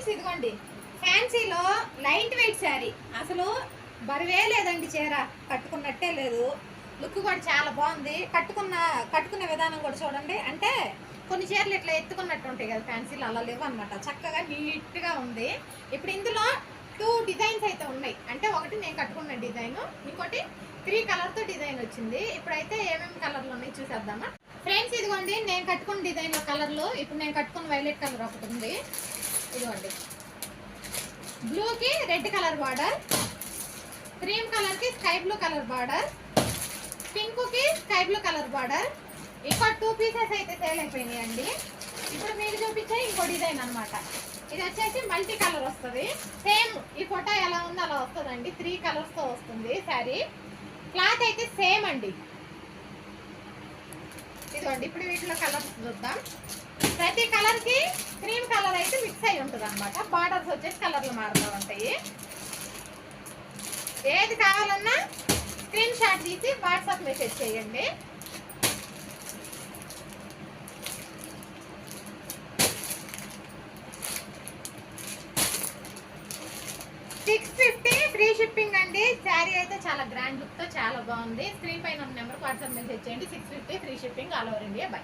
Friends ఇదిగోండి ఫ్యాన్సీలో light weight sari, అసలు బరువే లేదండి, చీర కట్టుకున్నట్టే లేదు, లుక్ కూడా చాలా బాగుంది. కట్టుకునే విధానం కూడా చూడండి, అంటే కొన్ని చీరలు ఇట్లా ఎత్తుకున్నట్టు ఉంటాయి కదా ఫ్యాన్సీలో, అలా లేవు అనమాట, చక్కగా నీట్గా ఉంది. ఇప్పుడు ఇందులో 2 డిజైన్స్ అయితే ఉన్నాయి, అంటే ఒకటి నేను కట్టుకున్న డిజైన్, ఇంకోటి 3 కలర్తో డిజైన్ వచ్చింది. ఇప్పుడైతే ఏమేమి కలర్లు ఉన్నాయి చూసేద్దామా ఫ్రెండ్స్. ఇదిగోండి నేను కట్టుకున్న డిజైన్లో కలర్లు, ఇప్పుడు నేను కట్టుకున్న వైలెట్ కలర్ ఒకటి ఉంది. ఇదిగోండి బ్లూకి రెడ్ కలర్ బార్డర్, క్రీమ్ కలర్కి స్కై బ్లూ కలర్ బార్డర్, పింక్కి స్కై బ్లూ కలర్ బార్డర్. ఇంకో 2 పీసెస్ అయితే సేల్ అయిపోయినాయండి. ఇప్పుడు మీకు చూపించే ఇంకో డిజైన్ అనమాట. ఇది వచ్చేసి మల్టీ కలర్ వస్తుంది, సేమ్ ఈ ఫోటో ఎలా ఉందో అలా వస్తుందండి. 3 కలర్స్తో వస్తుంది శారీ. క్లాత్ అయితే సేమ్ అండి. ఇదిగోండి ఇప్పుడు వీటిలో కలర్స్ చూద్దాం. ప్రతి కలర్కి క్రీమ్ కలర్ అయితే మిక్స్ అయి ఉంటుంది అనమాట. బార్డర్స్ వచ్చేసి కలర్లు మారుతూ ఉంటాయి. ఏది కావాలన్నా స్క్రీన్ షాట్ తీసి వాట్సాప్ మెసేజ్ చేయండి. $650 ఫ్రీ షిప్పింగ్ అండి. శారీ అయితే చాలా గ్రాండ్ లుక్తో చాలా బాగుంది. స్క్రీన్ పైన నెంబర్కి వాట్సాప్ మెసేజ్ చేయండి. $650 free shipping all over India. By.